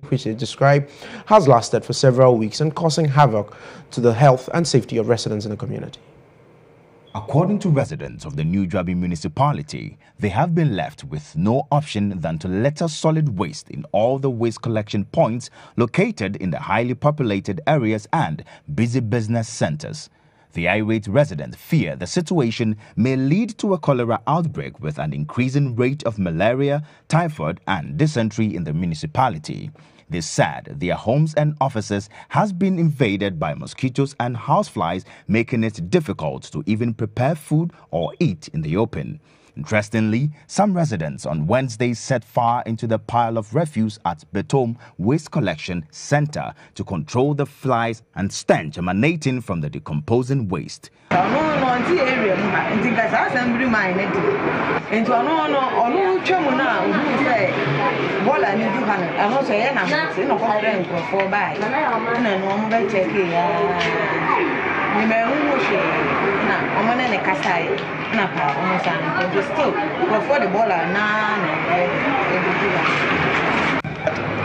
which they describe has lasted for several weeks and causing havoc to the health and safety of residents in the community. According to residents of the New Dwabi municipality, they have been left with no option than to litter solid waste in all the waste collection points located in the highly populated areas and busy business centers. The irate residents fear the situation may lead to a cholera outbreak with an increasing rate of malaria, typhoid and dysentery in the municipality. They said their homes and offices has been invaded by mosquitoes and houseflies, making it difficult to even prepare food or eat in the open. Interestingly, some residents on Wednesday set fire into the pile of refuse at Betom Waste Collection Center to control the flies and stench emanating from the decomposing waste.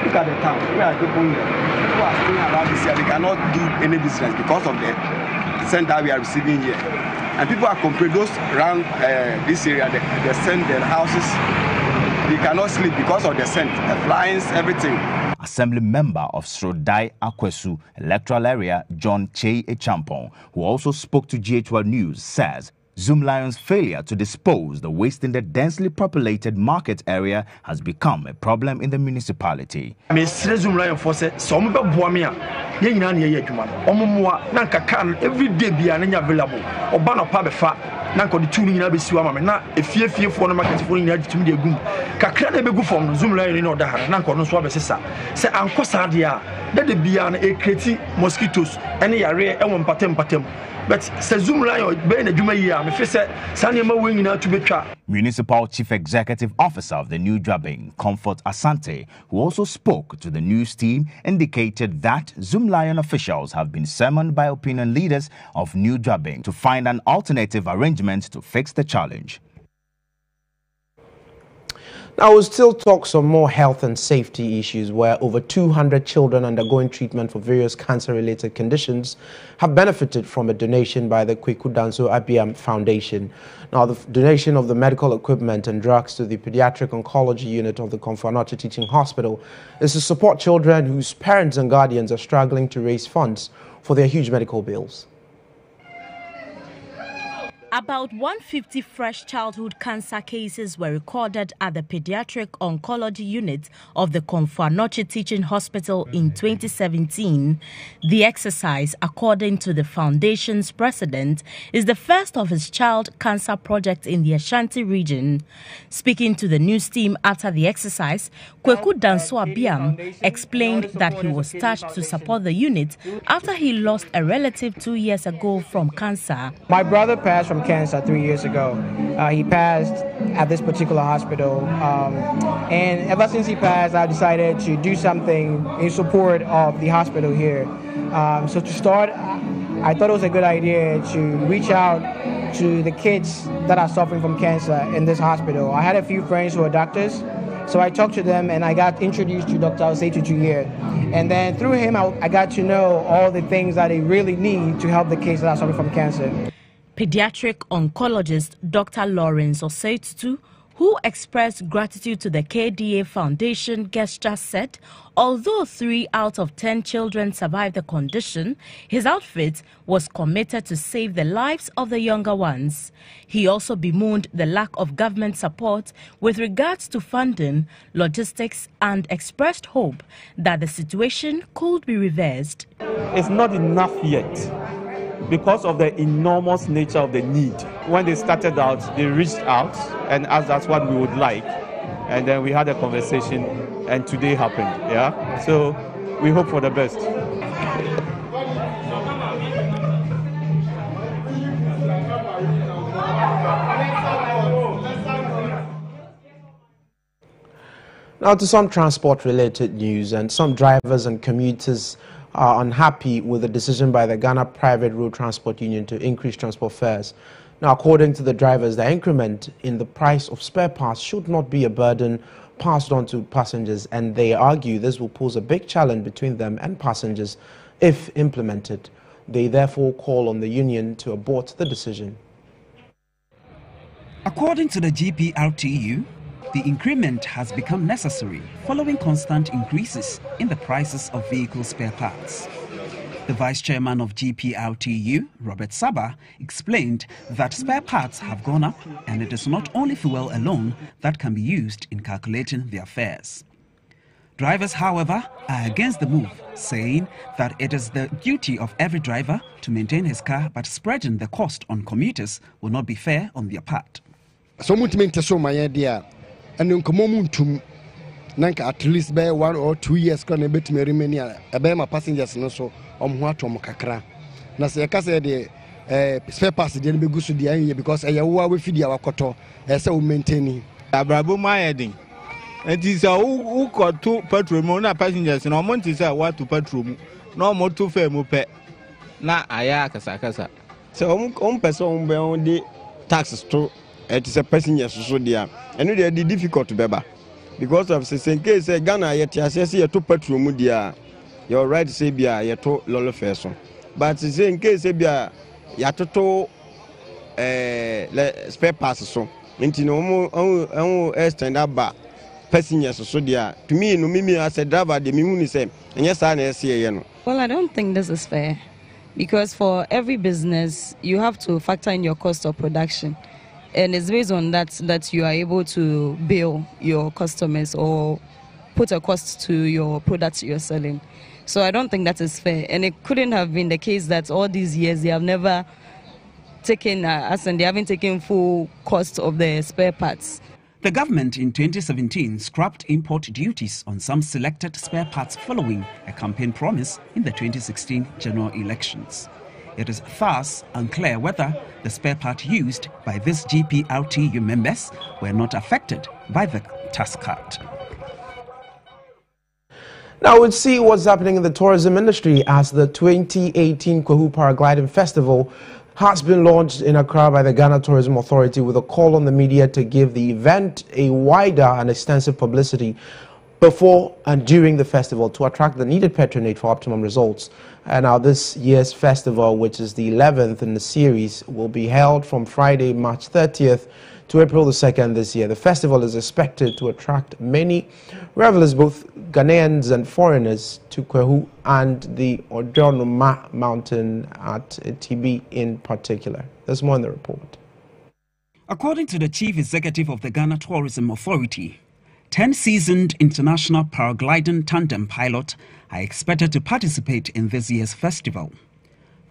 Look at the town. Where are people here? People are staying around this here. They cannot do any business because of the scent we are receiving here. And people are complaining, those around this area, they send their houses. They cannot sleep because of the scent, the flies, everything. Assembly member of Srodai Akwesu electoral area, John Che Echampon, who also spoke to GHOne News, says Zoomlion's failure to dispose the waste in the densely populated market area has become a problem in the municipality. Every day be available. Nanko the tuning in Abisiwama, not a fear for the market for in the gum. Kakran be good from Zoomline in order, Nanko no swabessa. Say Uncle Sadia, that the beyond a creti mosquitoes, any area, and one patem. But says Zoomline, Ben a Jumaya, me face Sanima winging out to be trapped. Municipal Chief Executive Officer of the New Dwabi, Comfort Asante, who also spoke to the news team, indicated that Zoomlion officials have been summoned by opinion leaders of New Dwabi to find an alternative arrangement to fix the challenge. Now, we'll still talk some more health and safety issues where over 200 children undergoing treatment for various cancer-related conditions have benefited from a donation by the Kweku Danso Abiam Foundation. Now, the donation of the medical equipment and drugs to the pediatric oncology unit of the Komfo Teaching Hospital is to support children whose parents and guardians are struggling to raise funds for their huge medical bills. About 150 fresh childhood cancer cases were recorded at the Pediatric Oncology Unit of the Komfo Teaching Hospital in 2017. The exercise, according to the foundation's president, is the first of its child cancer project in the Ashanti region. Speaking to the news team after the exercise, Kweku Danso Abiam explained that he was touched to support the unit after he lost a relative 2 years ago from cancer. My brother passed from cancer 3 years ago. He passed at this particular hospital, and ever since he passed, I decided to do something in support of the hospital here. So to start, I thought it was a good idea to reach out to the kids that are suffering from cancer in this hospital. I had a few friends who are doctors, so I talked to them and I got introduced to Dr. Oseitu here. And then through him, I got to know all the things that they really need to help the kids that are suffering from cancer. Pediatric oncologist Dr. Lawrence Oseitu, who expressed gratitude to the KDA Foundation gesture, said although 3 out of 10 children survived the condition, his outfit was committed to save the lives of the younger ones. He also bemoaned the lack of government support with regards to funding, logistics, and expressed hope that the situation could be reversed. It's not enough yet, because of the enormous nature of the need. When they started out, they reached out and asked us what we would like. And then we had a conversation, and today happened, yeah? So we hope for the best. Now to some transport-related news, and some drivers and commuters are unhappy with the decision by the Ghana Private Road Transport Union to increase transport fares. Now, according to the drivers, the increment in the price of spare parts should not be a burden passed on to passengers, and they argue this will pose a big challenge between them and passengers if implemented. They therefore call on the union to abort the decision. According to the GPRTU, the increment has become necessary following constant increases in the prices of vehicle spare parts. The vice chairman of GPRTU, Robert Saba, explained that spare parts have gone up, and it is not only fuel alone that can be used in calculating their fares. Drivers, however, are against the move, saying that it is the duty of every driver to maintain his car, but spreading the cost on commuters will not be fair on their part. So much so my idea, and in common nanka at least by 1 or 2 years can a bit me remain a my passengers no so what kakra. Na se ka say the spare parts dey be go so dey because e yawo we fidi our koto e say we maintain abrabo my heading. It is a who got two petrol mo na passengers no mo nti say what to petrol mu no mo to fare mo pe na aya kasa so person be on the taxes to it is a passengers so there and they dey difficult to beba because of say in case Ghana yet say to petrol mu there you're right to say bia yet to lolo fair but say in case bia ya to spare parts so nti no mo extend up passengers so there to me no me as a driver the me hu ni say yes na say no. Well, I don't think this is fair because for every business you have to factor in your cost of production, and it's based on that you are able to bill your customers or put a cost to your products you're selling. So I don't think that is fair, and it couldn't have been the case that all these years they have never taken they haven't taken full cost of the spare parts. The government in 2017 scrapped import duties on some selected spare parts following a campaign promise in the 2016 general elections. It is thus unclear whether the spare part used by these GPRTU members were not affected by the tax cut. Now we'll see what's happening in the tourism industry as the 2018 Kwahu Paragliding Festival has been launched in Accra by the Ghana Tourism Authority with a call on the media to give the event a wider and extensive publicity before and during the festival to attract the needed patronage for optimum results. And now this year's festival, which is the 11th in the series, will be held from Friday, March 30th to April the 2nd this year. The festival is expected to attract many revelers, both Ghanaians and foreigners, to Kwahu and the Odronoma mountain at TB in particular. There's more in the report. According to the Chief Executive of the Ghana Tourism Authority, 10 seasoned international paragliding tandem pilots are expected to participate in this year's festival.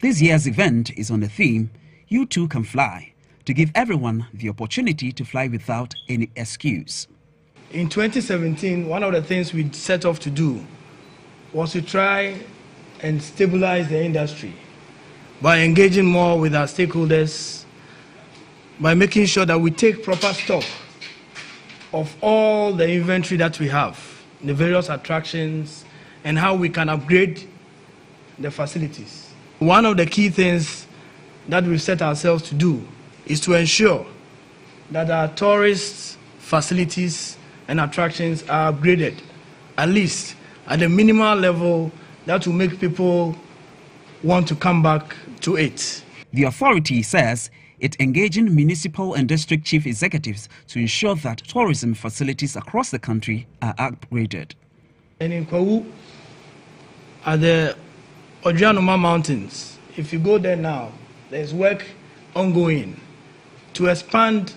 This year's event is on the theme, You Too Can Fly, to give everyone the opportunity to fly without any excuse. In 2017, one of the things we set off to do was to try and stabilize the industry by engaging more with our stakeholders, by making sure that we take proper stock of all the inventory that we have, the various attractions, and how we can upgrade the facilities. One of the key things that we've set ourselves to do is to ensure that our tourist facilities and attractions are upgraded, at least at the minimal level that will make people want to come back to it. The authority says it's engaging municipal and district chief executives to ensure that tourism facilities across the country are upgraded. And in Kwahu, at the Odronoma Mountains, if you go there now, there's work ongoing to expand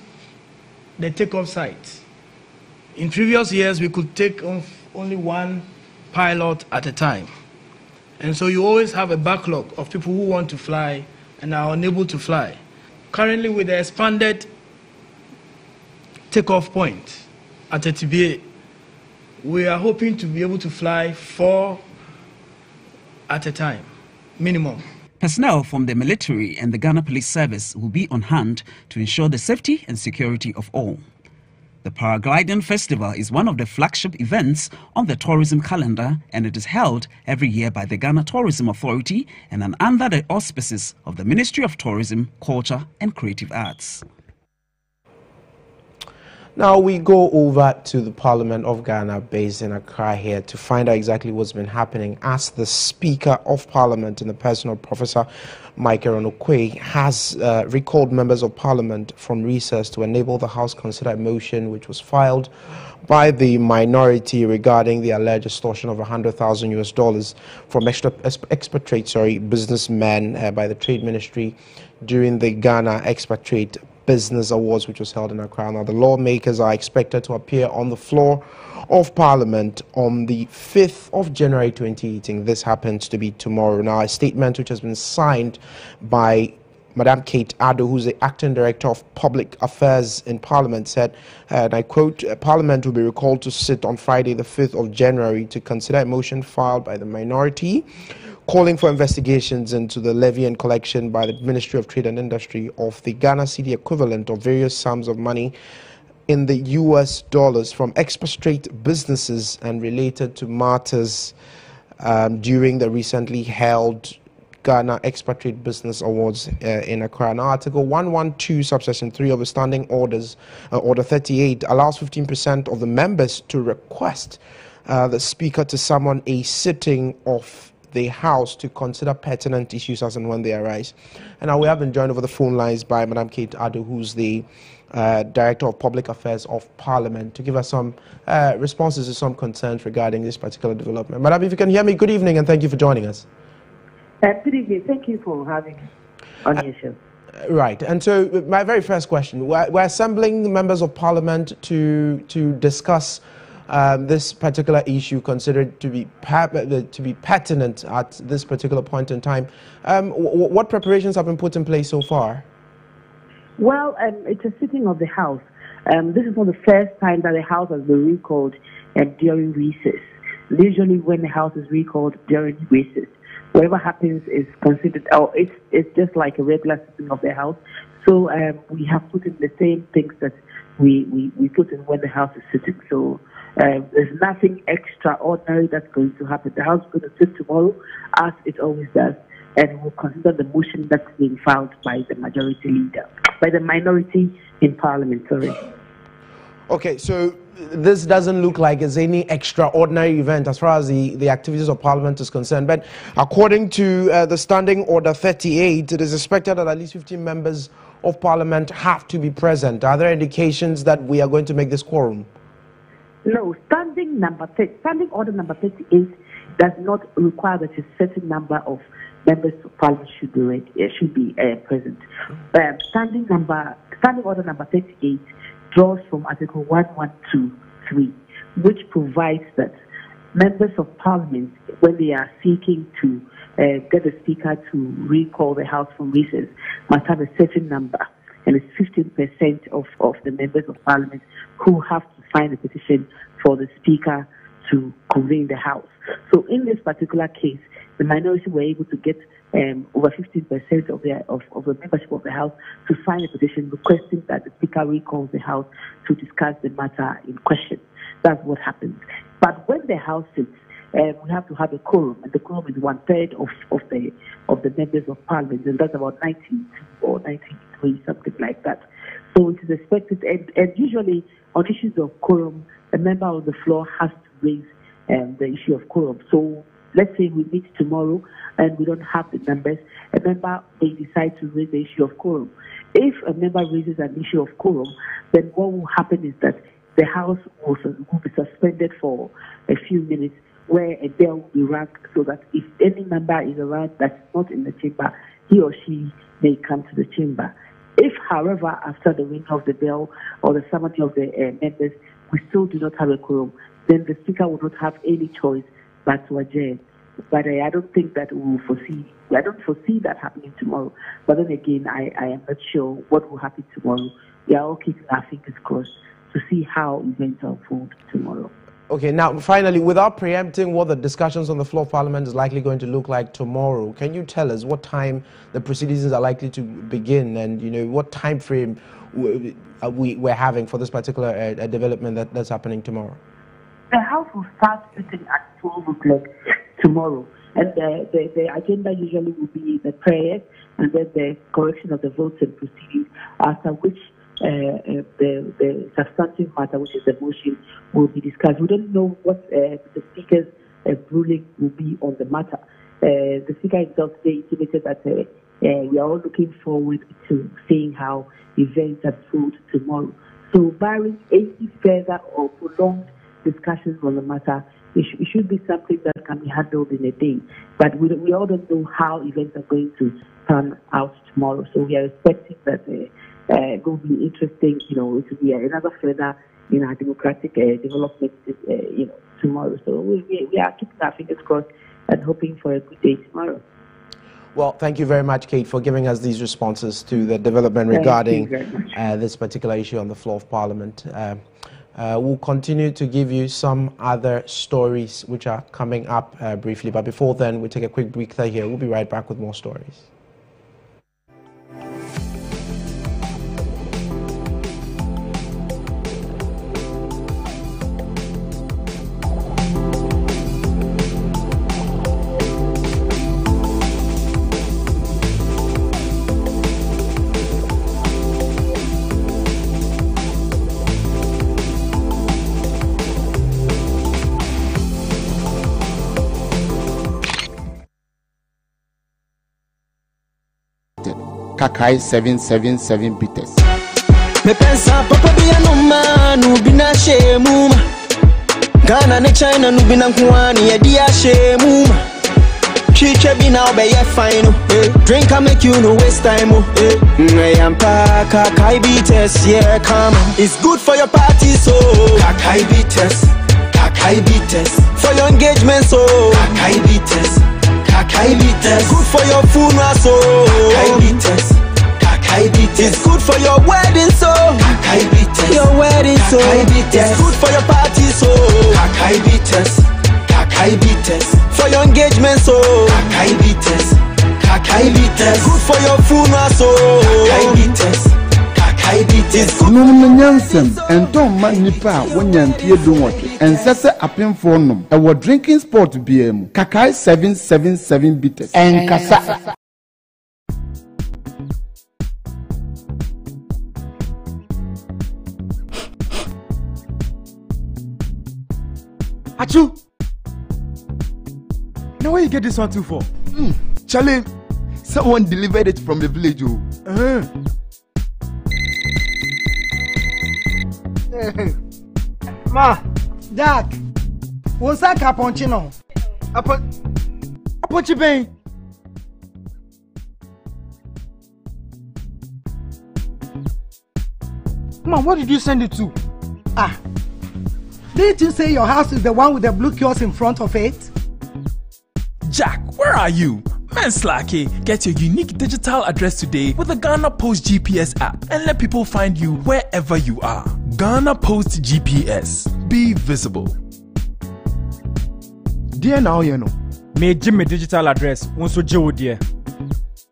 the takeoff site. In previous years, we could take off only one pilot at a time. And so you always have a backlog of people who want to fly and are unable to fly. Currently, with the expanded takeoff point at TBA, we are hoping to be able to fly 4 at a time, minimum. Personnel from the military and the Ghana Police Service will be on hand to ensure the safety and security of all. The Paragliding Festival is one of the flagship events on the tourism calendar, and it is held every year by the Ghana Tourism Authority and under the auspices of the Ministry of Tourism, Culture and Creative Arts. Now we go over to the Parliament of Ghana based in Accra here to find out exactly what's been happening as the Speaker of Parliament in the person of Professor Michael Onokwe has recalled members of Parliament from recess to enable the House consider a motion which was filed by the minority regarding the alleged extortion of $100,000 from expatriate businessmen by the Trade Ministry during the Ghana Expatriate Business Awards, which was held in Accra. Now, the lawmakers are expected to appear on the floor of Parliament on the 5th of January 2018. This happens to be tomorrow. Now, a statement which has been signed by Madam Kate Addo, who's the Acting Director of Public Affairs in Parliament, said, and I quote, Parliament will be recalled to sit on Friday, the 5th of January, to consider a motion filed by the minority calling for investigations into the levy and collection by the Ministry of Trade and Industry of the Ghana cedi equivalent of various sums of money in the US dollars from expatriate businesses and related to matters during the recently held Ghana Expatriate Business Awards in Accra. Now, Article 112, subsection 3 of the Standing Orders, Order 38, allows 15% of the members to request the Speaker to summon a sitting of the House to consider pertinent issues as and when they arise. And now we have been joined over the phone lines by Madam Kate Addo, who's the Director of Public Affairs of Parliament, to give us some responses to some concerns regarding this particular development. Madam, if you can hear me, good evening and thank you for joining us. Good evening. Thank you for having me on your show. Right. And so my very first question, we're assembling the members of Parliament to discuss this particular issue considered to be pertinent at this particular point in time. What preparations have been put in place so far? Well, it's a sitting of the House. This is not the first time that the House has been recalled during recess. Usually when the House is recalled during recess, whatever happens is considered, it's just like a regular sitting of the House. So we have put in the same things that we put in when the House is sitting. So there's nothing extraordinary that's going to happen. The House is going to sit tomorrow, as it always does, and will consider the motion that's being filed by the majority leader, by the minority in Parliament. Sorry. Okay, so this doesn't look like it's any extraordinary event as far as the activities of Parliament is concerned. But according to the Standing Order 38, it is expected that at least 15 members of Parliament have to be present. Are there indications that we are going to make this quorum? No, Standing Order number 38 does not require that a certain number of members of Parliament should be present. Standing Order number 38 draws from Article 1123, which provides that members of Parliament, when they are seeking to get the Speaker to recall the House from recess, must have a certain number, and it's 15% of the members of Parliament who have to sign a petition for the Speaker to convene the House. So in this particular case, the minority were able to get over 15% of the membership of the House to sign a petition requesting that the Speaker recalls the House to discuss the matter in question. That's what happens. But when the House sits, we have to have a quorum, and the quorum is 1/3 of the members of Parliament, and that's about 19 or 93, something like that. So it is expected, and usually on issues of quorum, a member on the floor has to raise the issue of quorum. So let's say we meet tomorrow and we don't have the numbers, a member may decide to raise the issue of quorum. If a member raises an issue of quorum, then what will happen is that the House will be suspended for a few minutes, where a bell will be rung so that if any member is around that's not in the chamber, he or she may come to the chamber. If, however, after the ring of the bell or the summary of the members, we still do not have a quorum, then the Speaker will not have any choice but to adjourn. But I don't think that we will foresee. I don't foresee that happening tomorrow. But then again, I am not sure what will happen tomorrow. We are all keeping our fingers crossed to see how events unfold tomorrow. Okay, now finally, without preempting what the discussions on the floor of Parliament is likely going to look like tomorrow, can you tell us what time the proceedings are likely to begin, and what time frame we're having for this particular development that's happening tomorrow? The House will start sitting at 12 o'clock tomorrow, and the agenda usually will be the prayers and then the correction of the votes and proceedings, after which the substantive matter, which is the motion, will be discussed. We don't know what the Speaker's ruling will be on the matter. The Speaker himself today intimated that we are all looking forward to seeing how events unfold tomorrow. So, barring any further or prolonged discussions on the matter, it should be something that can be handled in a day. But we all don't know how events are going to turn out tomorrow. So we are expecting that it will be interesting. It will be another further democratic development tomorrow. So we are keeping our fingers crossed and hoping for a good day tomorrow. Well, thank you very much, Kate, for giving us these responses to the development regarding this particular issue on the floor of Parliament. We'll continue to give you some other stories which are coming up briefly. But before then, we'll take a quick break here. We'll be right back with more stories. Kakai 777 bitters. Mepensa papa bia no manu bina shemu Ghana ne China no bina kwani e dia shemu Chiche bina obeye fine drink and make you no waste time Nyampa kakai bitters yeah come it's good for your party so kakai bitters for your engagement so kakai bitters good for your funeral so it's good for your wedding so your wedding so it's good for your party so for your engagement so good for your funeral so Nom Nyansem and Tom Manipa Wanyan Piedumot and Sessa Apim Fornum. Our drinking sport BM Kakai 777 bitters and Kasa. Achu! Now where you get this one too for? Charlie, someone delivered it from the village. Ma, Jack, what's that caponchino? What you paying? Ma, what did you send it to? Didn't you say your house is the one with the blue kiosk in front of it? Jack, where are you? Manslaki, get your unique digital address today with the Ghana Post GPS app and let people find you wherever you are. Ghana Post GPS. Be visible. Dear now, you know. Me Jimmy digital address. Also, Joe, dear.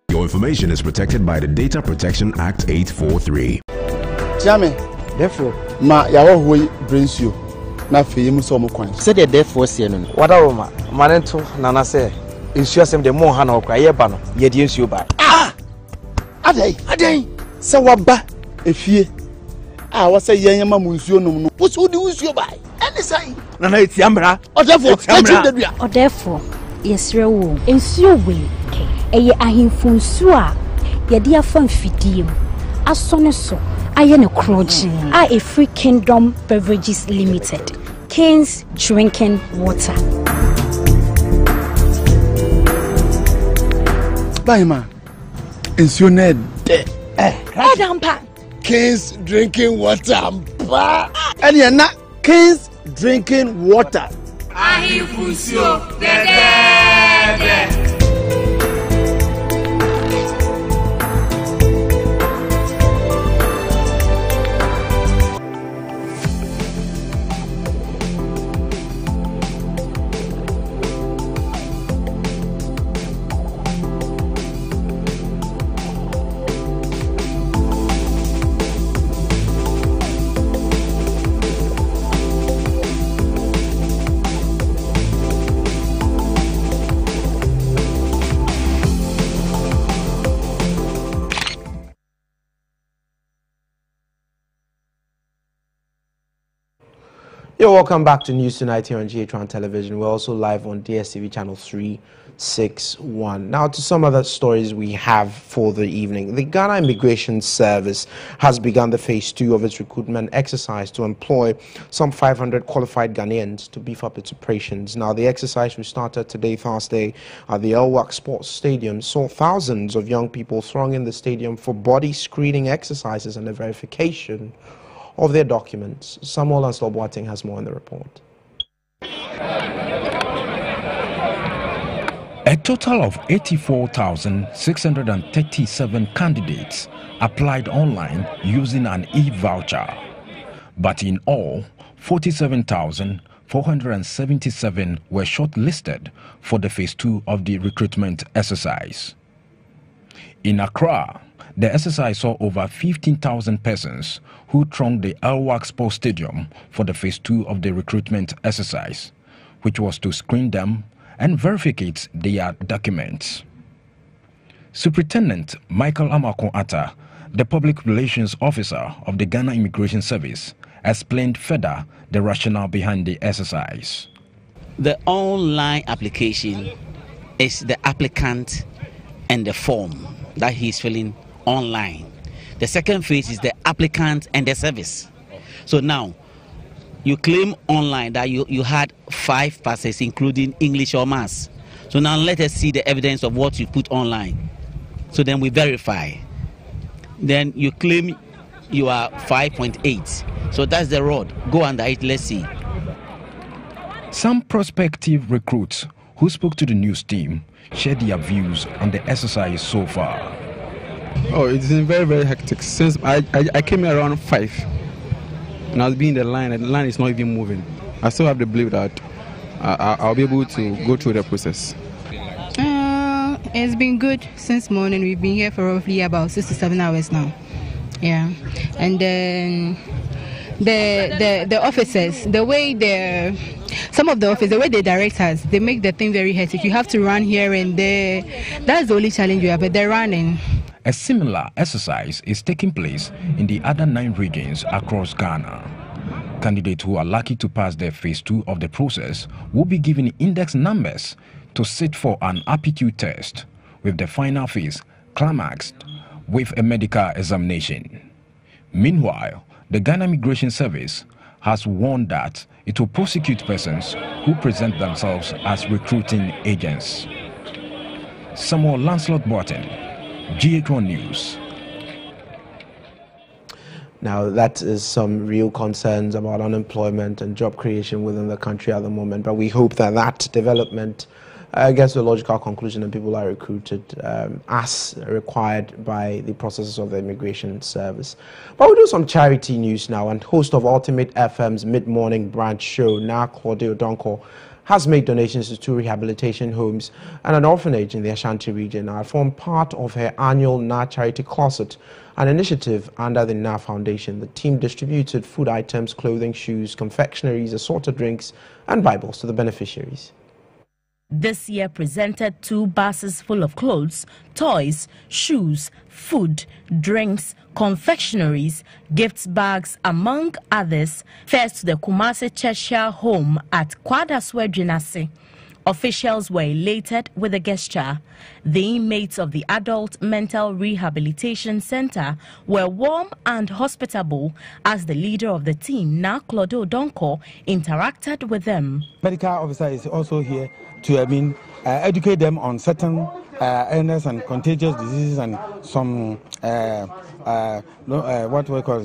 Your information is protected by the Data Protection Act 843. Jamie, therefore, ma yawo hoy brings you. Na fe mu so mo kwan. Say the therefore say no. Wada wo ma manento nana say nsuo asem de mo ha na okra ye ba no ye de nsuo ba. Adai. Se waba efie. Wa say yen ma mu nsuo nom no. Wo so di nsuo ba. Eni sai. Nana eti amra. Odefo yesre wo. Nsuo we ke. Eye ahemfu nsuo a ye de afa mfidie mu. Asone so aye ne kroji. A Free Kingdom Beverages Limited. King's Drinking Water. Baima, nsuo na de. Adampa. King's Drinking Water. Eni na King's Drinking Water. Ahifusio de. You're welcome back to News Tonight here on GHOne Television. We're also live on DSTV channel 361. Now to some other stories we have for the evening. The Ghana Immigration Service has begun the phase 2 of its recruitment exercise to employ some 500 qualified Ghanaians to beef up its operations. Now the exercise, which started today, Thursday, at the Elwak Sports Stadium, saw thousands of young people thronging the stadium for body screening exercises and the verification of their documents. Samuel Lancelot Boateng has more in the report. A total of 84,637 candidates applied online using an e-voucher. But in all, 47,477 were shortlisted for the phase 2 of the recruitment exercise. In Accra, the exercise saw over 15,000 persons who thronged the Elwak Sports Stadium for the phase 2 of the recruitment exercise, which was to screen them and verify their documents. Superintendent Michael Amakon Atta, the Public Relations Officer of the Ghana Immigration Service, explained further the rationale behind the exercise. The online application is the applicant and the form that he's filling online. The second phase is the applicant and the service. So now, you claim online that you had 5 passes, including English or Maths. So now let us see the evidence of what you put online. So then we verify. Then you claim you are 5.8. So that's the road. Go under it, let's see. Some prospective recruits who spoke to the news team shared their views on the exercise so far. Oh, it's been very, very hectic. Since I came here around 5, and I was being in the line, and the line is not even moving. I still have the belief that I'll be able to go through the process. It's been good since morning. We've been here for roughly about 6 to 7 hours now. Yeah, and then the officers, the way some of the officers, the way they direct us, they make the thing very hectic. You have to run here and there. That's the only challenge you have, but they're running. A similar exercise is taking place in the other 9 regions across Ghana. Candidates who are lucky to pass their phase 2 of the process will be given index numbers to sit for an aptitude test, with the final phase climaxed with a medical examination. Meanwhile, the Ghana Immigration Service has warned that it will prosecute persons who present themselves as recruiting agents. Samuel Lancelot Boateng, GHOne News. Now, that is some real concerns about unemployment and job creation within the country at the moment, but we hope that that development gets to a logical conclusion and people are recruited as required by the processes of the Immigration Service. But we'll do some charity news now, and host of Ultimate FM's mid-morning brunch show, Claudio Donko, has made donations to 2 rehabilitation homes and an orphanage in the Ashanti region. Now, form part of her annual Na Charity Closet, an initiative under the Na Foundation. The team distributed food items, clothing, shoes, confectionaries, assorted drinks, and Bibles to the beneficiaries. This year presented 2 buses full of clothes, toys, shoes, food, drinks, confectionaries, gifts bags, among others, first to the Kumasi Cheshire home at Kwadaswe Dwinase. Officials were elated with the gesture. The inmates of the Adult Mental Rehabilitation Center were warm and hospitable as the leader of the team, Claudio Donko, interacted with them. Medical officer is also here to educate them on certain illness and contagious diseases and some what we call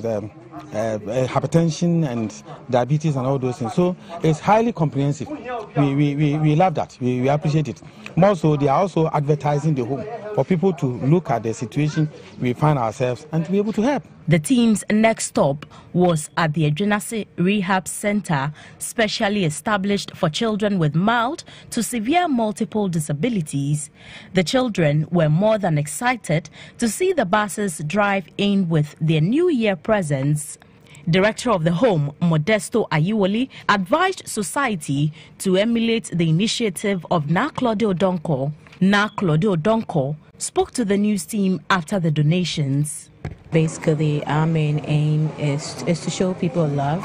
hypertension and diabetes and all those things. So it's highly comprehensive. We love that. We appreciate it. More so, they are also advertising the home for people to look at the situation we find ourselves and to be able to help. The team's next stop was at the Dwinase Rehab Center, specially established for children with mild to severe multiple disabilities. The children were more than excited to see the buses drive in with their New Year presents. Director of the home, Modesto Ayiwoli, advised society to emulate the initiative of Claudio Donko. Claudio Donko spoke to the news team after the donations. Basically, our main aim is to show people love,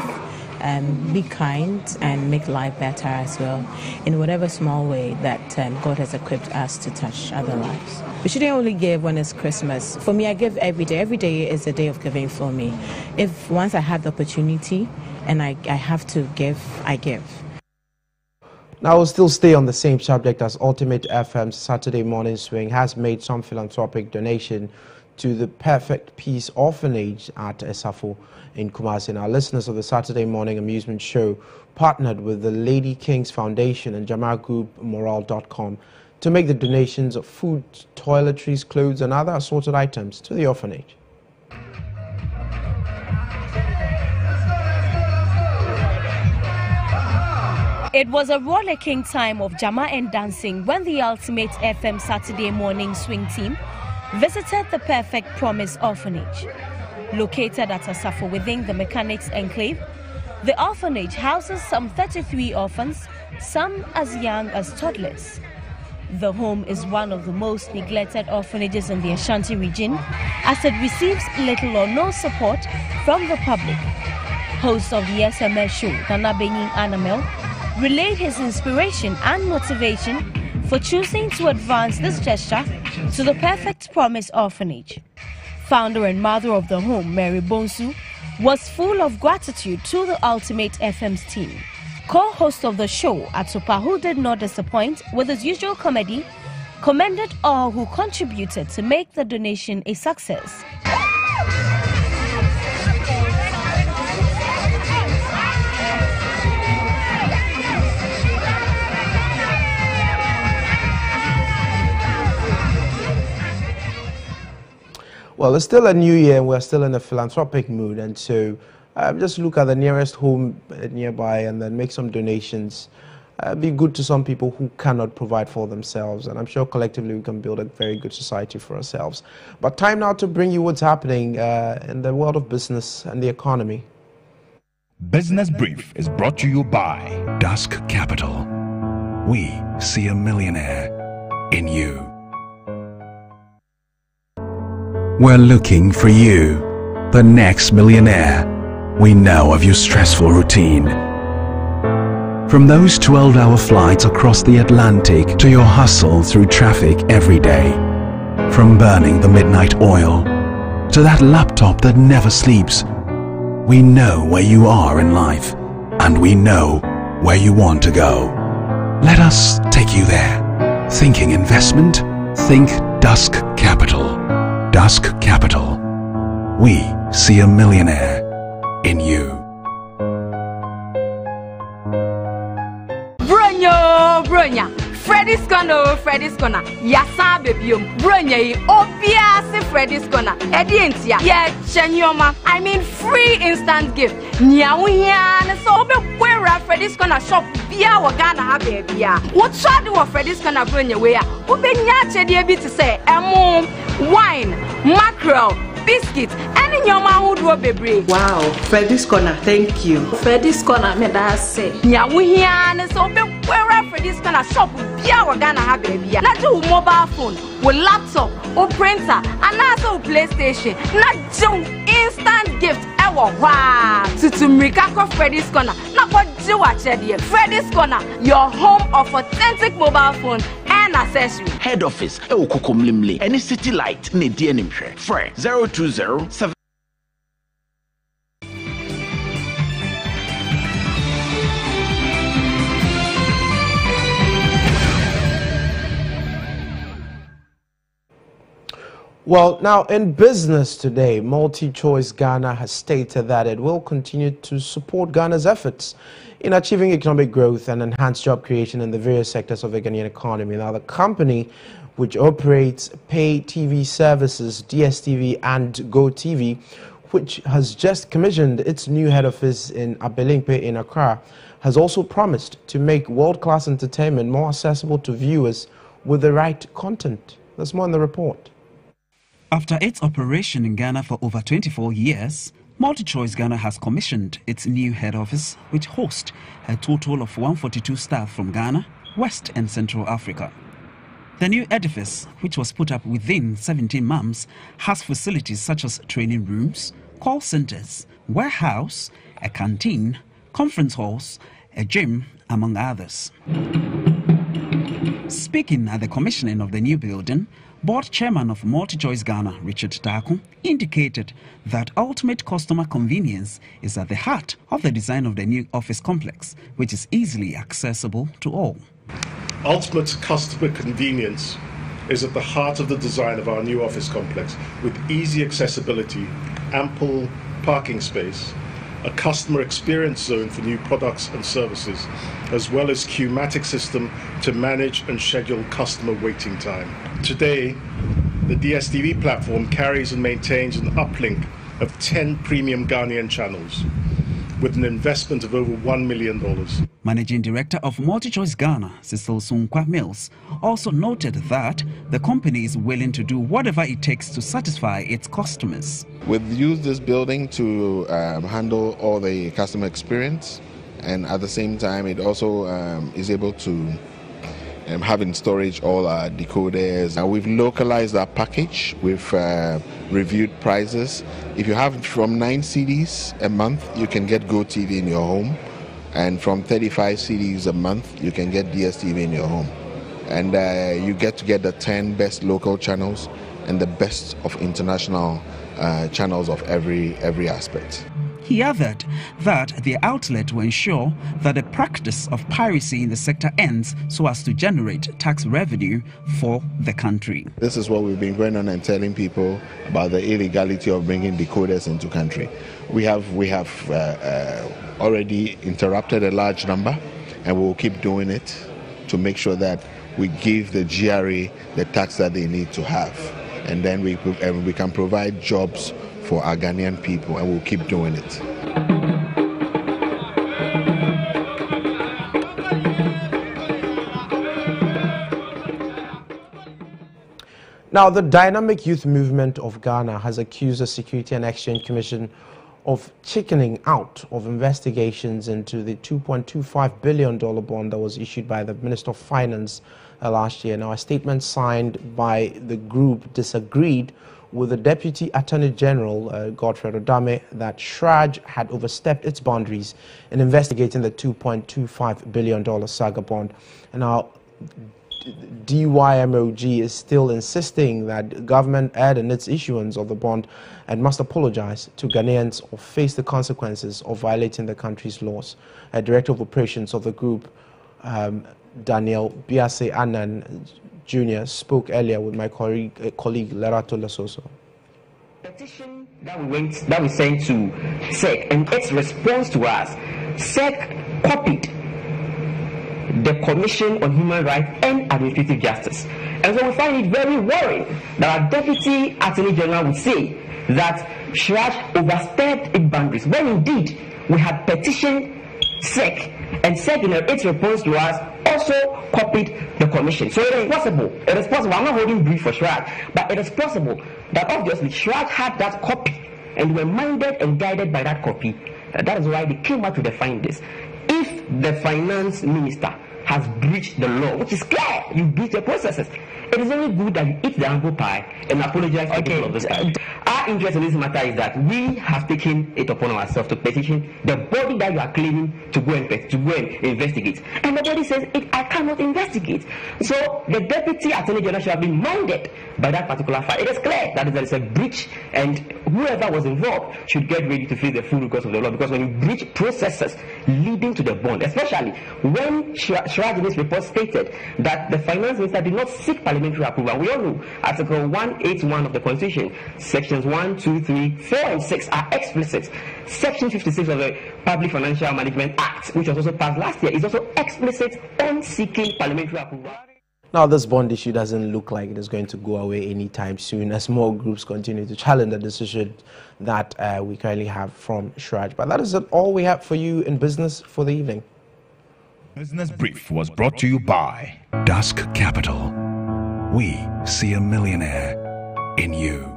be kind and make life better as well in whatever small way that God has equipped us to touch other lives. We shouldn't only give when it's Christmas. For me, I give every day. Every day is a day of giving for me. If once I have the opportunity and I have to give, I give. Now, we'll still stay on the same subject as Ultimate FM's Saturday Morning Swing has made some philanthropic donation to the Perfect Peace Orphanage at Esafo in Kumasi. Now, listeners of the Saturday Morning Amusement Show partnered with the Lady Kings Foundation and Jamal Group Moral.com to make the donations of food, toiletries, clothes and other assorted items to the orphanage. It was a rollicking time of Jama and dancing when the Ultimate FM Saturday Morning Swing team visited the Perfect Promise Orphanage. Located at Asafo within the Mechanics Enclave, the orphanage houses some 33 orphans, some as young as toddlers. The home is one of the most neglected orphanages in the Ashanti region as it receives little or no support from the public. Host of the SMS show, Nana Benin Anamel, relayed his inspiration and motivation for choosing to advance this gesture to the Perfect Promise Orphanage. Founder and mother of the home, Mary Bonsu, was full of gratitude to the Ultimate FM's team. Co-host of the show, Atupa, who did not disappoint with his usual comedy, commended all who contributed to make the donation a success. Well, it's still a new year and we're still in a philanthropic mood, and so just look at the nearest home nearby and then make some donations. Be good to some people who cannot provide for themselves, and I'm sure collectively we can build a very good society for ourselves. But time now to bring you what's happening in the world of business and the economy. Business Brief is brought to you by Dusk Capital. We see a millionaire in you. We're looking for you, the next millionaire. We know of your stressful routine. From those 12-hour flights across the Atlantic to your hustle through traffic every day. From burning the midnight oil to that laptop that never sleeps. We know where you are in life, and we know where you want to go. Let us take you there. Thinking investment? Think Dusk Capital. Dusk Capital. We see a millionaire in you. Bronya, Freddy's Corner, Yasa babyum, Bronya, Obiase Freddy's Corner, Edientia, yeah, Chenyoma, I mean free instant gift. Nyawuyan, so where Freddy's Corner shop, Bia Wagana Abia. What shall do of Freddy's Corner Bronya where? Who be nyache dear bit to say, wine, mackerel, biscuits, and in your man would be brave. Wow, Freddy's Corner, thank you. Freddy's Corner, me that say. Nyawuyan, so where Freddy's Corner shop, Bia Wagana Abia. Not do mobile phone, with laptop, or printer, and also PlayStation. Not do instant gift. Wow, to Mikako Freddy's Corner. Not what you watch here. Freddy's Corner, your home of authentic mobile phone and accessories. Head office, Kokomlimli, any city light, ne DNM. Fre 020-7. Well, now in business today, MultiChoice Ghana has stated that it will continue to support Ghana's efforts in achieving economic growth and enhanced job creation in the various sectors of the Ghanaian economy. Now, the company, which operates pay TV services, DSTV and GoTV, which has just commissioned its new head office in Abelinkpe in Accra, has also promised to make world-class entertainment more accessible to viewers with the right content. There's more in the report. After its operation in Ghana for over 24 years, MultiChoice Ghana has commissioned its new head office, which hosts a total of 142 staff from Ghana, West and Central Africa. The new edifice, which was put up within 17 months, has facilities such as training rooms, call centers, warehouse, a canteen, conference halls, a gym, among others. Speaking at the commissioning of the new building, Board Chairman of MultiChoice Ghana, Richard Daku, indicated that ultimate customer convenience is at the heart of the design of the new office complex, which is easily accessible to all. Ultimate customer convenience is at the heart of the design of our new office complex, with easy accessibility, ample parking space, a customer experience zone for new products and services, as well as queuematic system to manage and schedule customer waiting time. Today, the DSTV platform carries and maintains an uplink of 10 premium Ghanaian channels, with an investment of over $1 million. Managing Director of MultiChoice Ghana, Cecil Sunkwa Mills, also noted that the company is willing to do whatever it takes to satisfy its customers. We've used this building to handle all the customer experience, and at the same time it also is able to have in storage all our decoders. We've localized our package. We've reviewed prices. If you have from 9 CDs a month, you can get GoTV in your home, and from 35 CDs a month, you can get DSTV in your home. And you get to get the 10 best local channels and the best of international channels of every aspect. He added that the outlet will ensure that the practice of piracy in the sector ends so as to generate tax revenue for the country. This is what we've been going on and telling people about the illegality of bringing decoders into country. We have already interrupted a large number, and we will keep doing it to make sure that we give the GRA the tax that they need to have, and then we can provide jobs for our Ghanaian people, and we'll keep doing it. Now, the Dynamic Youth Movement of Ghana has accused the Security and Exchange Commission of chickening out of investigations into the $2.25 billion bond that was issued by the Minister of Finance last year. Now, a statement signed by the group disagreed with the Deputy Attorney General, Godfred Odame, that SHRAJ had overstepped its boundaries in investigating the $2.25 billion saga bond. And now, DYMOG is still insisting that government erred in its issuance of the bond and must apologize to Ghanaians or face the consequences of violating the country's laws. Director of Operations of the group, Daniel Biase Annan Jr., spoke earlier with my colleague Lerato Lasoso. Petition that we sent to SEC, and its response to us, SEC copied the Commission on Human Rights and Administrative Justice. And so we find it very worrying that our Deputy Attorney General would say that SHRAJ overstepped its boundaries, when indeed we had petitioned SEC, and SEC in its response to us also copied the Commission. So it is possible, I'm not holding brief for SHRAJ, but it is possible that obviously SHRAJ had that copy and were minded and guided by that copy. That is why they came out with the findings. If the finance minister has breached the law, which is clear, you breach the processes, it is only good that you eat the apple pie and apologize to people of this country. Our interest in this matter is that we have taken it upon ourselves to petition the body that you are claiming to go and investigate. And the body says, I cannot investigate. So the Deputy Attorney General should have been minded by that particular file. It is clear that there is a breach, and whoever was involved should get ready to face the full recourse of the law, because when you breach processes leading to the bond, especially when SHRAJ in this report stated that the finance minister did not seek parliamentary approval. We all know Article 181 of the Constitution, Sections 1, 2, 3, 4, and 6 are explicit. Section 56 of the Public Financial Management Act, which was also passed last year, is also explicit on seeking parliamentary approval. Now, this bond issue doesn't look like it is going to go away anytime soon, as more groups continue to challenge the decision that we currently have from SHRAJ. But that is all we have for you in business for the evening. Business Brief was brought to you by Dusk Capital. We see a millionaire in you.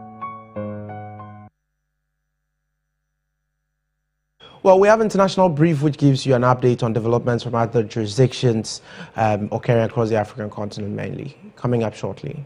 Well, we have International Brief, which gives you an update on developments from other jurisdictions occurring across the African continent mainly. Coming up shortly.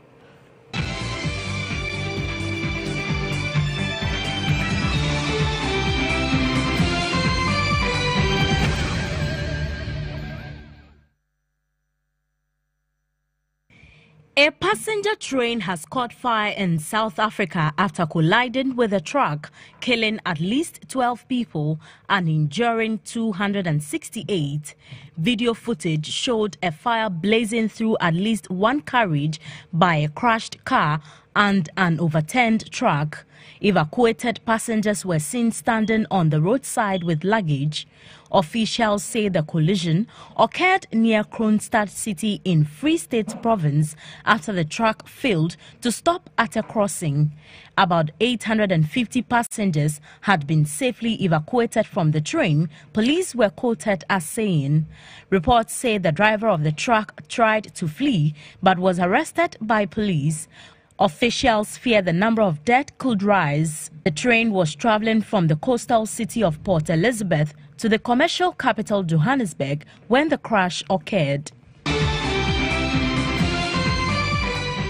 A passenger train has caught fire in South Africa after colliding with a truck, killing at least 12 people and injuring 268. Video footage showed a fire blazing through at least one carriage by a crashed car and an overturned truck. Evacuated passengers were seen standing on the roadside with luggage. Officials say the collision occurred near Kroonstad City in Free State Province after the truck failed to stop at a crossing. About 850 passengers had been safely evacuated from the train, police were quoted as saying. Reports say the driver of the truck tried to flee but was arrested by police. Officials fear the number of dead could rise. The train was traveling from the coastal city of Port Elizabeth to the commercial capital Johannesburg when the crash occurred.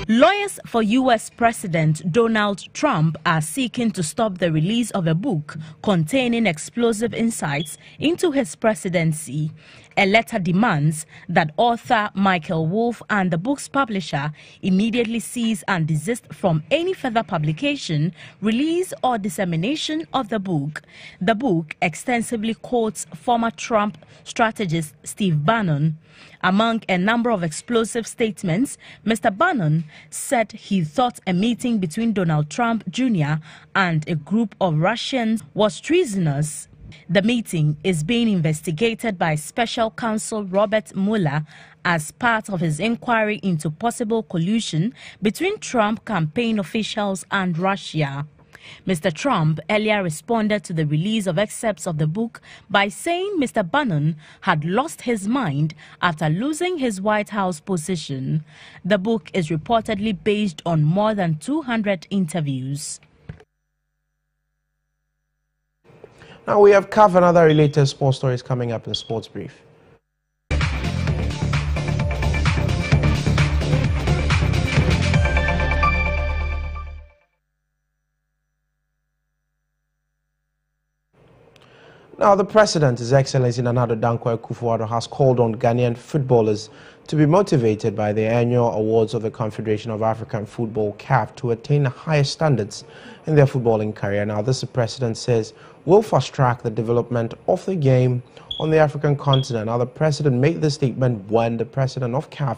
Lawyers for U.S. President Donald Trump are seeking to stop the release of a book containing explosive insights into his presidency. A letter demands that author Michael Wolff and the book's publisher immediately cease and desist from any further publication, release or dissemination of the book. The book extensively quotes former Trump strategist Steve Bannon. Among a number of explosive statements, Mr. Bannon said he thought a meeting between Donald Trump Jr. and a group of Russians was treasonous. The meeting is being investigated by Special Counsel Robert Mueller as part of his inquiry into possible collusion between Trump campaign officials and Russia. Mr. Trump earlier responded to the release of excerpts of the book by saying Mr. Bannon had lost his mind after losing his White House position. The book is reportedly based on more than 200 interviews. Now we have covered other related sports stories coming up in Sports Brief. Now, the President, His Excellency Nana Addo Dankwa Akufo-Addo, has called on Ghanaian footballers to be motivated by the annual awards of the Confederation of African Football, CAF, to attain higher standards in their footballing career. Now, this, the President says, will fast-track the development of the game on the African continent. Now, the President made this statement when the President of CAF,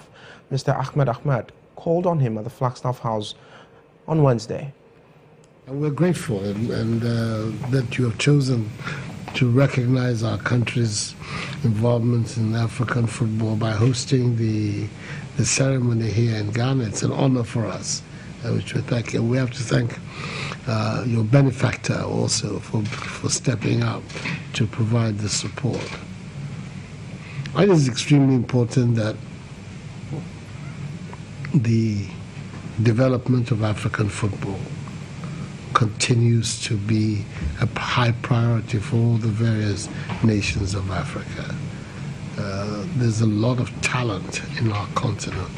Mr. Ahmed, called on him at the Flagstaff House on Wednesday. We're grateful and that you have chosen to recognize our country's involvement in African football by hosting the ceremony here in Ghana. It's an honor for us, which we thank you. We have to thank your benefactor also for stepping up to provide the support. It is extremely important that the development of African football continues to be a high priority for all the various nations of Africa. There's a lot of talent in our continent.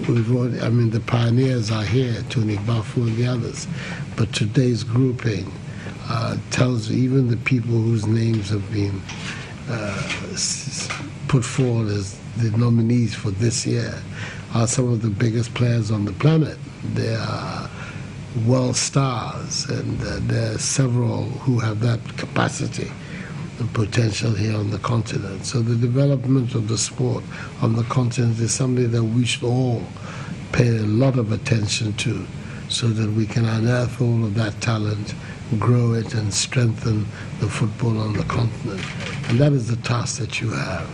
The pioneers are here, Tony Bafu and the others, but today's grouping tells even the people whose names have been put forward as the nominees for this year are some of the biggest players on the planet. They are world stars, and there are several who have that capacity and potential here on the continent. So the development of the sport on the continent is something that we should all pay a lot of attention to, so that we can unearth all of that talent, grow it, and strengthen the football on the continent. And that is the task that you have.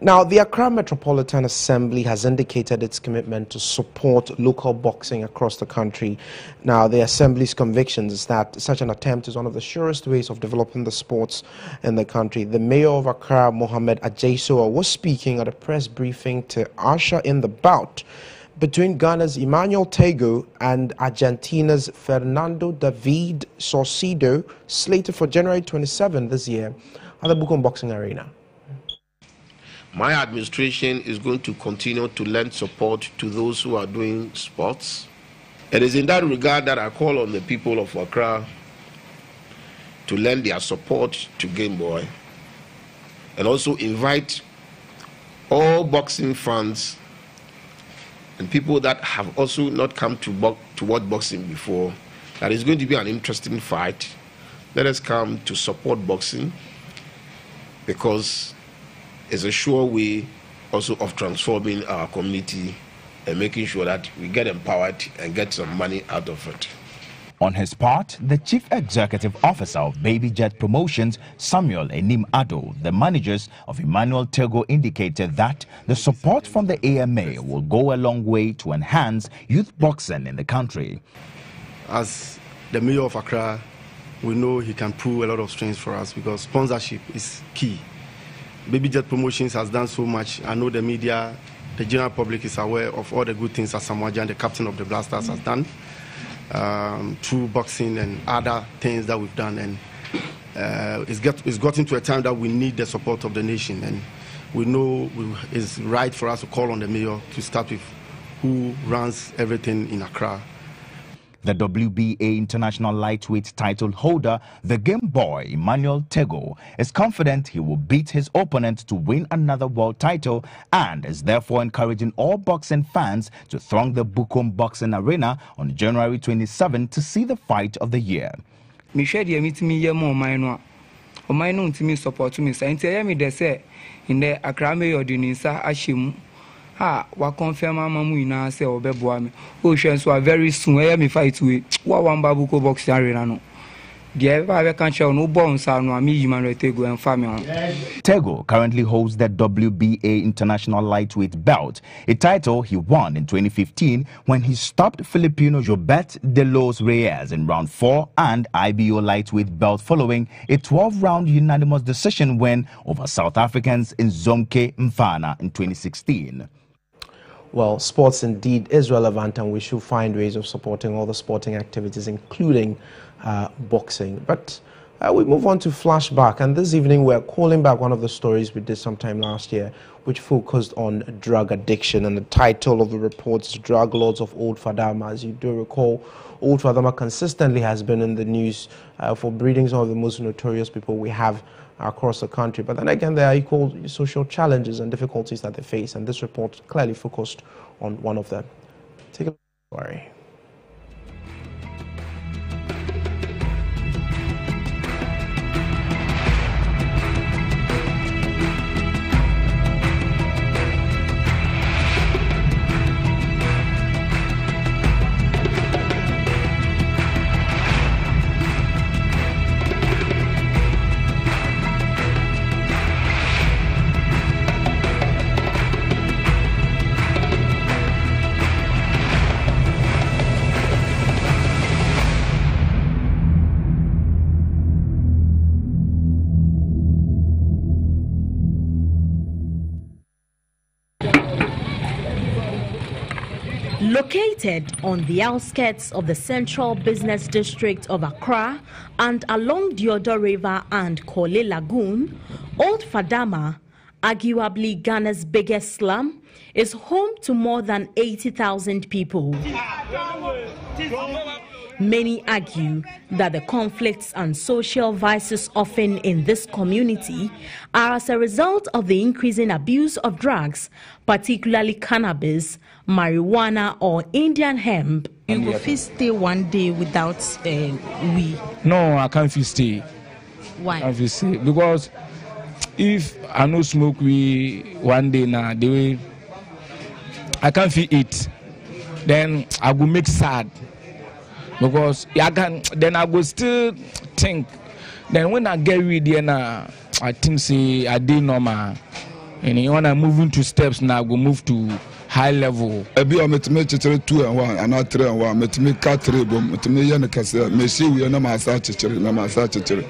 Now, the Accra Metropolitan Assembly has indicated its commitment to support local boxing across the country. Now, the Assembly's conviction is that such an attempt is one of the surest ways of developing the sports in the country. The Mayor of Accra, Mohamed Ajaisoa, was speaking at a press briefing to usher in the bout between Ghana's Emmanuel Tego and Argentina's Fernando David Saucedo, slated for January 27 this year at the Bukom Boxing Arena. My administration is going to continue to lend support to those who are doing sports. It is in that regard that I call on the people of Accra to lend their support to Game Boy, and also invite all boxing fans and people that have also not come to watch boxing before, that is going to be an interesting fight. Let us come to support boxing, because it's a sure way also of transforming our community and making sure that we get empowered and get some money out of it. On his part, the Chief Executive Officer of Baby Jet Promotions, Samuel Enim Ado, the managers of Emmanuel Tego, indicated that the support from the AMA will go a long way to enhance youth boxing in the country. As the mayor of Accra, we know he can pull a lot of strings for us because sponsorship is key. Baby Jet Promotions has done so much. I know the media, the general public is aware of all the good things that Samuajan, the captain of the Black Stars, has done through boxing and other things that we've done. And it's gotten to a time that we need the support of the nation. And we know it's right for us to call on the mayor to start with who runs everything in Accra. The WBA International Lightweight title holder, the Game Boy Emmanuel Tego, is confident he will beat his opponent to win another world title and is therefore encouraging all boxing fans to throng the Bukom Boxing Arena on January 27 to see the fight of the year. Wa confirm mamu ina say obeboa me o hwe so very soon e me fight we wa wan babuko boxing arena no de ever we can show no bounce no am Emmanuel Tego and family. Tego currently holds the WBA International Lightweight belt, a title he won in 2015 when he stopped Filipino Jobert de los Reyes in round 4 and IBO lightweight belt following a 12-round unanimous decision win over South Africans in Zonke Mfana in 2016. Well, sports indeed is relevant, and we should find ways of supporting all the sporting activities, including boxing. But we move on to flashback, and this evening we're calling back one of the stories we did sometime last year, which focused on drug addiction. And the title of the report is Drug Lords of Old Fadama. As you do recall, Old Fadama consistently has been in the news for breeding some of the most notorious people we have across the country. But then again, there are equal social challenges and difficulties that they face, and this report clearly focused on one of them. Take a look at the story. Located on the outskirts of the central business district of Accra and along the Odo River and Korle Lagoon, Old Fadama, arguably Ghana's biggest slum, is home to more than 80,000 people. Many argue that the conflicts and social vices often in this community are as a result of the increasing abuse of drugs, particularly cannabis, marijuana or Indian hemp. You go fit stay one day without weed? No, I can't fit stay. Why? I can't fit stay because if I no smoke weed one day now, the way I can't fit eat, then I will make sad. Because then I will still think. Then when I get rid there now, I think say I did normal. And when I move into steps now, I will move to high level. I be a metame 2 and 1 and not 3 and 1. Metame 4 bom. Metame yana kasa. Me see we na masa chichere na masa chichere.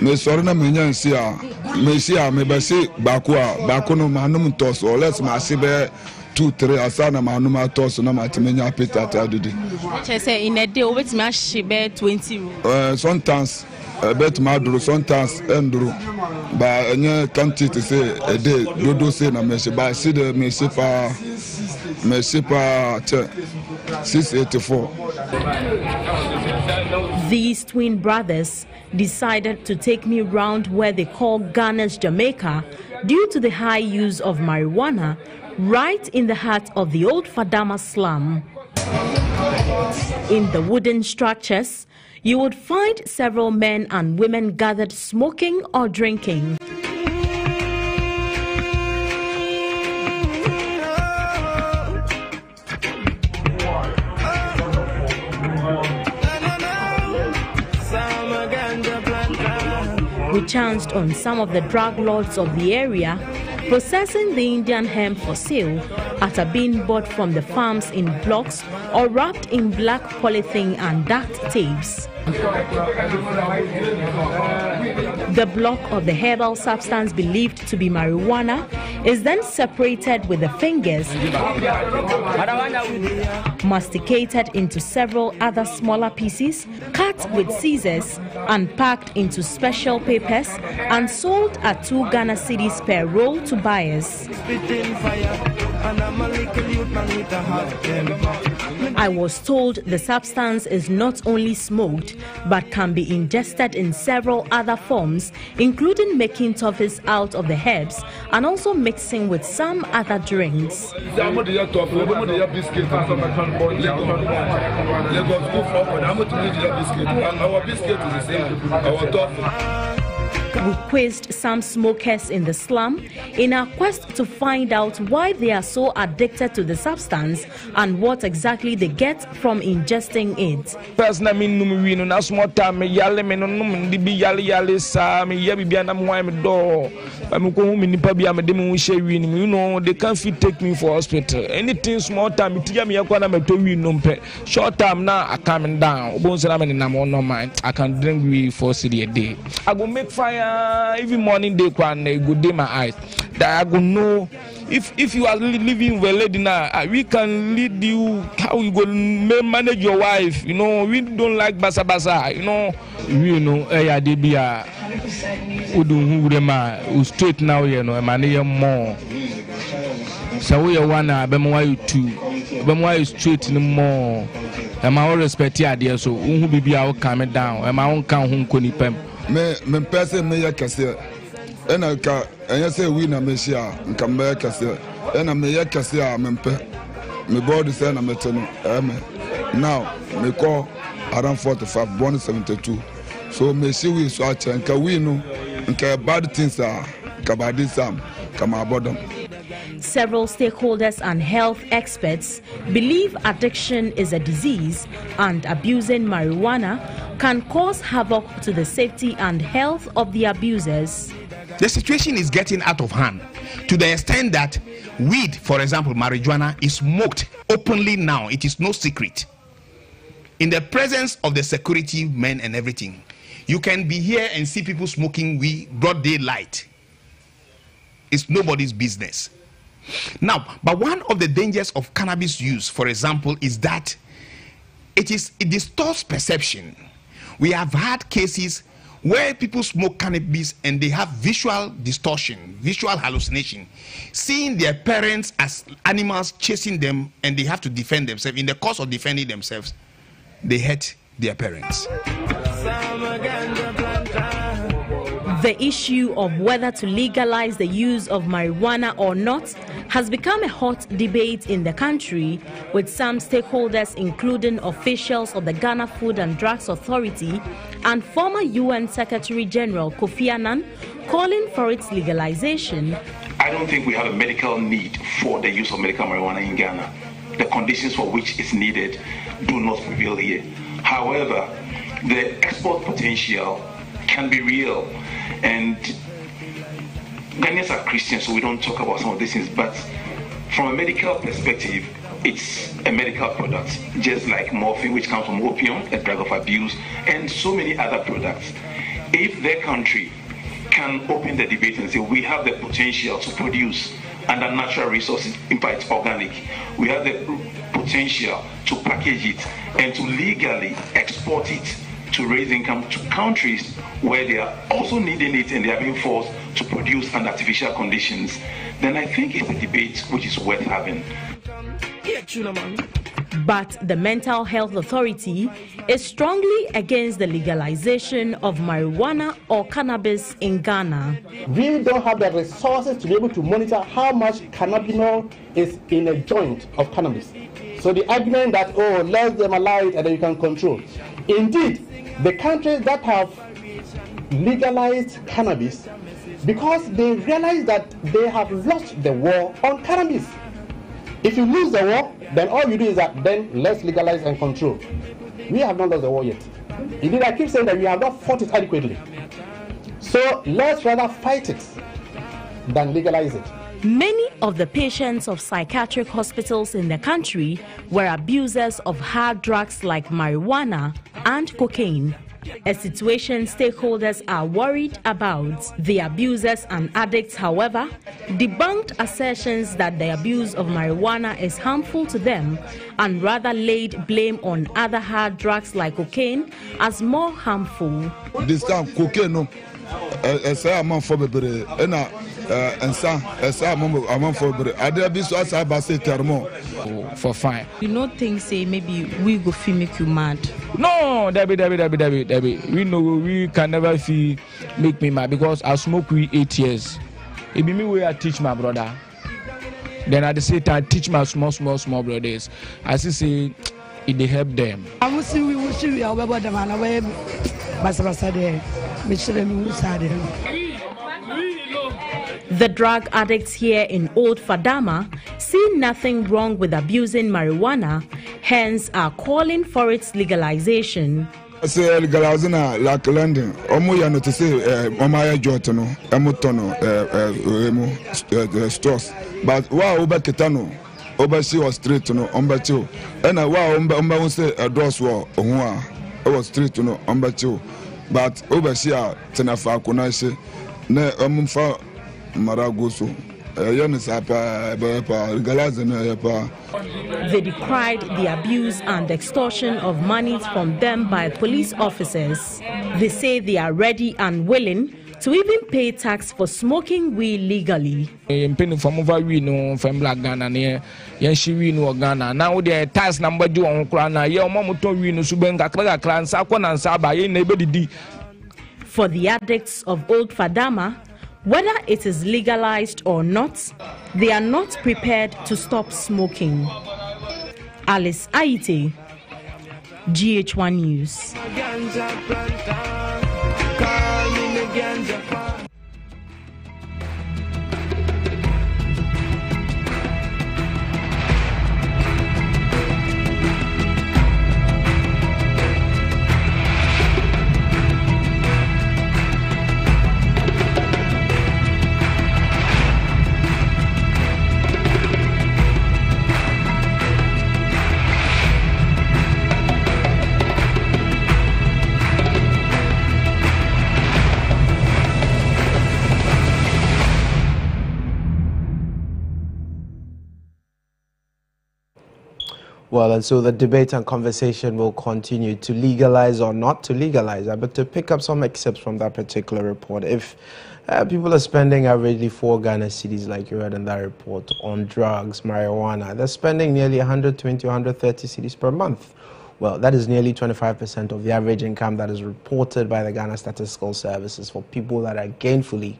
Me sorry na me nyan see a. Me see a me be say bako no manum toss or let's ma see be 2-3 asana manuma toss na matimenya petata dudi. Say in a day over to mash be 20. Sometimes bet maduro sometimes enduro ba any quantity say a day dodo say na me ba see the me sipa 684. These twin brothers decided to take me round where they call Ghana's Jamaica due to the high use of marijuana right in the heart of the Old Fadama slum. In the wooden structures, you would find several men and women gathered smoking or drinking. We chanced on some of the drug lords of the area processing the Indian hemp for sale after being bought from the farms in blocks or wrapped in black polythene and duct tapes. The block of the herbal substance believed to be marijuana is then separated with the fingers, masticated into several other smaller pieces, cut with scissors, and packed into special papers and sold at 2 Ghana cedis per roll to buyers. I was told the substance is not only smoked but can be ingested in several other forms, including making toffees out of the herbs and also mixing with some other drinks. We quizzed some smokers in the slum in our quest to find out why they are so addicted to the substance and what exactly they get from ingesting it. They can't fit take me for hospital. Anything small time, short time now I coming down. I can drink me 4 cedi a day. I go make fire every morning. They can go dim my eyes. That I go know if you are living well, lady now, we can lead you how you go manage your wife. We don't like basa basa. Yeah, they be straight now. Money more. So we are one. Bemwa two. Bemwa straight no more. And my own respect here, so who be out coming down. And my own count home konipem. Me person me yakase. Ena ka enya say we na mesia nka me yakase. Ena me yakase a mempe. Me body say na meteno. Now me call around 45, born 72. So me see we so acha nka we no nka bad things are kabadi sam kama abodom. Several stakeholders and health experts believe addiction is a disease and abusing marijuana can cause havoc to the safety and health of the abusers. The situation is getting out of hand to the extent that weed, for example, marijuana, is smoked openly now. It is no secret. In the presence of the security men and everything, you can be here and see people smoking weed broad daylight. It's nobody's business. Now, but one of the dangers of cannabis use, for example, is that it distorts perception. We have had cases where people smoke cannabis and they have visual distortion, visual hallucination, seeing their parents as animals chasing them, and they have to defend themselves. In the course of defending themselves, they hurt their parents. The issue of whether to legalize the use of marijuana or not has become a hot debate in the country, with some stakeholders, including officials of the Ghana Food and Drugs Authority and former UN Secretary General Kofi Annan, calling for its legalization. I don't think we have a medical need for the use of medical marijuana in Ghana. The conditions for which it's needed do not prevail here. However, the export potential can be real. And Ghanaians are Christians, so we don't talk about some of these things. But from a medical perspective, it's a medical product, just like morphine, which comes from opium, a drug of abuse, and so many other products. If the country can open the debate and say we have the potential to produce under natural resources, in fact it's organic, we have the potential to package it and to legally export it to raise income to countries where they are also needing it and they are being forced to produce under artificial conditions, then I think it's a debate which is worth having. But the Mental Health Authority is strongly against the legalization of marijuana or cannabis in Ghana. We don't have the resources to be able to monitor how much cannabinol is in a joint of cannabis. So the argument that, oh, let them allow it and then you can control. Indeed, the countries that have legalized cannabis, because they realize that they have lost the war on cannabis. If you lose the war, then all you do is that then let's legalize and control. We have not lost the war yet. Indeed, I keep saying that we have not fought it adequately. So let's rather fight it than legalize it. Many of the patients of psychiatric hospitals in the country were abusers of hard drugs like marijuana and cocaine, a situation stakeholders are worried about. The abusers and addicts, however, debunked assertions that the abuse of marijuana is harmful to them and rather laid blame on other hard drugs like cocaine as more harmful. This time, cocaine, no, I'm for the for fine. You know things say maybe we go feel make you mad. No, Debbie. We know we can never feel make me mad because I smoke weed 8 years. It be me where I teach my brother. Then at the same time I teach my small brothers. I say it they help them. I will see we are about them and away. The drug addicts here in Old Fadama see nothing wrong with abusing marijuana, hence are calling for its legalization. Say legalizing like London. Omo no to say Omaya Jotono, Emotono, stores. But wow, Oba Ketano, Oba she was straight to no Ombacho. And wow, Omba say a doors war, Owa, was straight to no Ombacho. But Oba she are Tenafa Kunashe, ne Omfa. They decried the abuse and extortion of money from them by police officers. They say they are ready and willing to even pay tax for smoking weed legally. Now the tax number do on Krana, For the addicts of Old Fadama, whether it is legalized or not, they are not prepared to stop smoking. Alice Aite, GHOne News. Well, and so the debate and conversation will continue to legalize or not to legalize. But to pick up some excerpts from that particular report, if people are spending averagely 4 Ghana cedis, like you read in that report, on drugs, marijuana, they're spending nearly 120, 130 cedis per month. Well, that is nearly 25% of the average income that is reported by the Ghana Statistical Services for people that are gainfully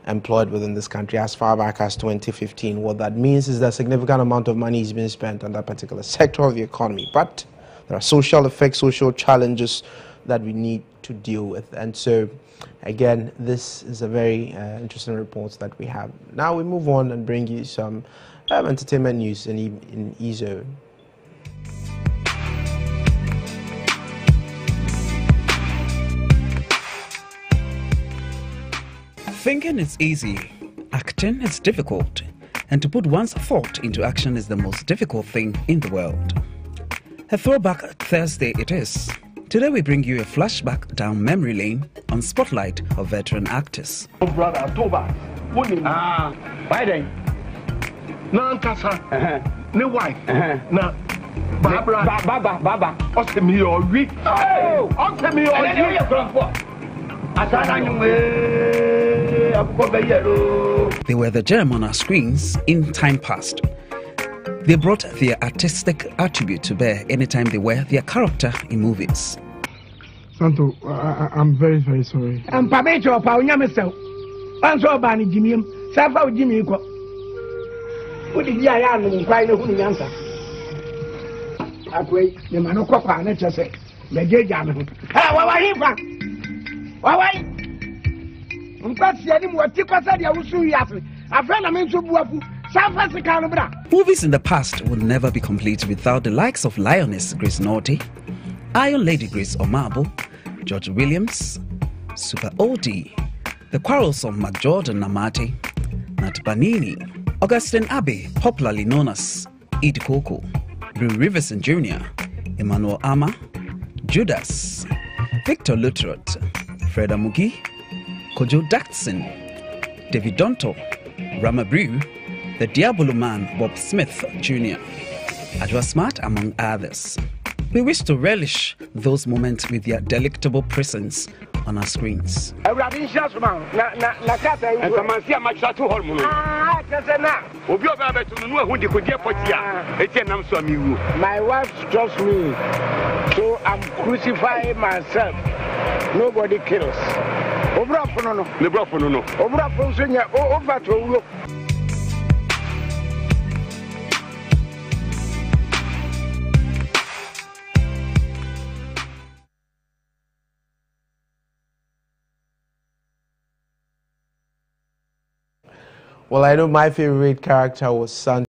employed within this country as far back as 2015. What that means is that a significant amount of money is being spent on that particular sector of the economy. But there are social effects, social challenges that we need to deal with. And so, again, this is a very interesting report that we have. Now we move on and bring you some entertainment news in E-Zone. Thinking is easy, acting is difficult, and to put one's thought into action is the most difficult thing in the world. A throwback Thursday it is. Today we bring you a flashback down memory lane on Spotlight of veteran actors. Brother, Toba, why then? Nankasa, no wife, na Baba, me or weak. Oh, me or They were the gem on our screens in time past. They brought their artistic attribute to bear anytime they wear their character in movies. Santo, I'm very, very sorry. I'm Pamecho of our myself. I'm so bad, Jimmy. Safa Jimmy. What did you cry no good answer? I wait, the Manocopa, and just say, the gay jam. Ah, what are you? Why? I'm quite saying what you said, I will soon after. I fell I'm into Buapu. Movies in the past would never be complete without the likes of Lioness Grace Naughty, Iron Lady Grace Omabo, George Williams, Super Oldie, The Quarrelsome McJordan Namati, Nat Banini, Augustine Abbey, popularly known as Ed Coco, Brew Riverson Jr., Emmanuel Ama, Judas, Victor Lutrot, Freda Mugi, Kojo Daxon, David Donto, Rama Brew, the Diabolo Man Bob Smith Jr., Adwa Smart, among others. We wish to relish those moments with their delectable presence on our screens. My wife just me, so I'm crucifying myself. Nobody kills. Well, I know my favorite character was Santa.